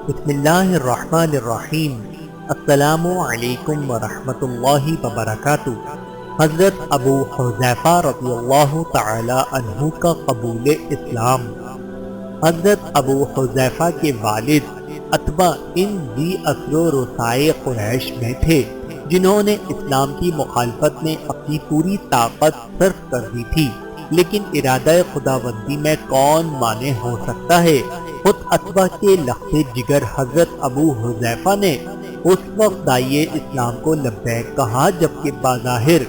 بسم اللہ الرحمن الرحیم۔ السلام علیکم ورحمۃ اللہ وبرکاتہ۔ حضرت ابو حذیفہ رضی اللہ تعالی عنہ کا قبول اسلام۔ حضرت ابو حذیفہ کے والد عتبہ ان ذی اثر و رسائے قریش میں تھے جنہوں نے اسلام کی مخالفت میں اپنی پوری طاقت صرف کر دی تھی، لیکن ارادہ خداوندی میں کون مانع ہو سکتا ہے۔ خود عتبہ کے لخت جگر حضرت ابو حذیفہ نے اس وقت داعیے اسلام کو لبیک کہا جبکہ بظاہر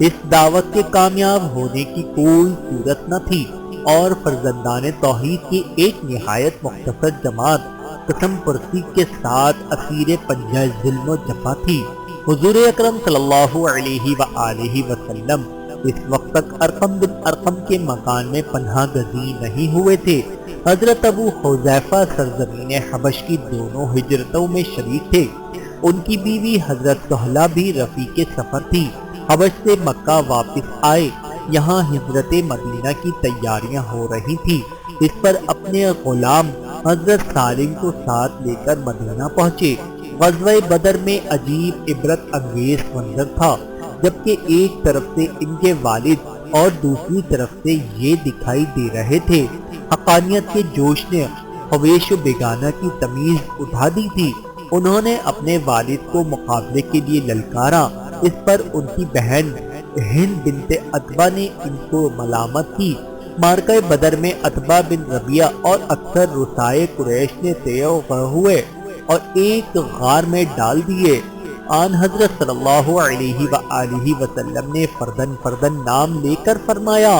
اس دعوت کے کامیاب ہونے کی کوئی صورت نہ تھی، اور فرزندان توحید کی ایک نہایت مختصر جماعت قسم پرسی کے ساتھ اسیر پنجہ ظلم و جفا تھی۔ حضور اکرم صلی اللہ علیہ وآلہ وسلم اس وقت تک ارقم بن ارقم کے مکان میں پناہ گزین نہیں ہوئے تھے۔ حضرت ابو حذیفہ سرزمین حبش کی دونوں ہجرتوں میں شریک تھے۔ ان کی بیوی حضرت سہلہ بھی رفیق سفر تھی۔ حبش سے مکہ واپس آئے، یہاں ہجرت مدینہ کی تیاریاں ہو رہی تھی۔ اس پر اپنے غلام حضرت سالم کو ساتھ لے کر مدینہ پہنچے۔ غزوہ بدر میں عجیب عبرت انگیز منظر تھا، جبکہ ایک طرف سے ان کے والد اور دوسری طرف سے یہ دکھائی دے رہے تھے حقانیت کے جوش نے خویش و بیگانہ کی تمیز اٹھا دی تھی۔ انہوں نے اپنے والد کو مقابلے کے لیے للکارا۔ اس پر ان کی بہن ہند بنت عتبہ نے ان کو ملامت کی۔ معرکہ بدر میں عتبہ بن ربیعہ اور اکثر رسائے قریش نے تیغ ہوئے اور ایک غار میں ڈال دیے۔ آن حضرت صلی اللہ علیہ وآلہ وسلم نے فردن نام لے کر فرمایا،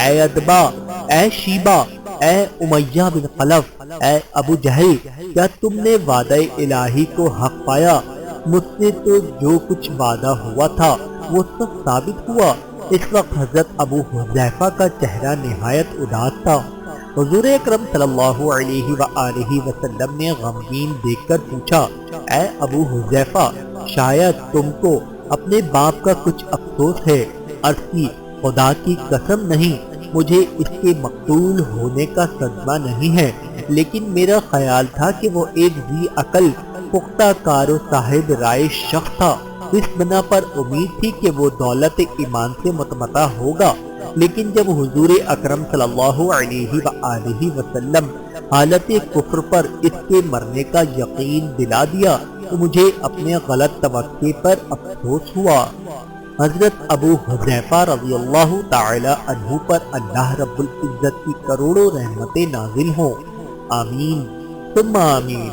اے عتبہ، اے شیبہ، اے امیہ بن خلف، اے ابو جہل، کیا تم نے وعدہ الہی کو حق پایا؟ مجھ سے تو جو کچھ وعدہ ہوا تھا وہ سب ثابت ہوا۔ اس وقت حضرت ابو حذیفہ کا چہرہ نہایت اداس تھا۔ حضور اکرم صلی اللہ علیہ وآلہ وسلم نے غمگین دیکھ کر پوچھا، اے ابو حذیفہ، شاید تم کو اپنے باپ کا کچھ افسوس ہے؟ عرض کی، خدا کی قسم نہیں، مجھے اس کے مقتول ہونے کا صدمہ نہیں ہے، لیکن میرا خیال تھا کہ وہ ایک ذی عقل، پختہ کار و صاحب رائے شخص تھا۔ اس بنا پر امید تھی کہ وہ دولت ایمان سے متمتع ہوگا، لیکن جب حضور اکرم صلی اللہ علیہ وآلہ وسلم حالت کفر پر اس کے مرنے کا یقین دلا دیا تو مجھے اپنے غلط توقع پر افسوس ہوا۔ حضرت ابو حذیفہ رضی اللہ تعالی عنہ پر اللہ رب العزت کی کروڑوں رحمتیں نازل ہوں، آمین ثم آمین۔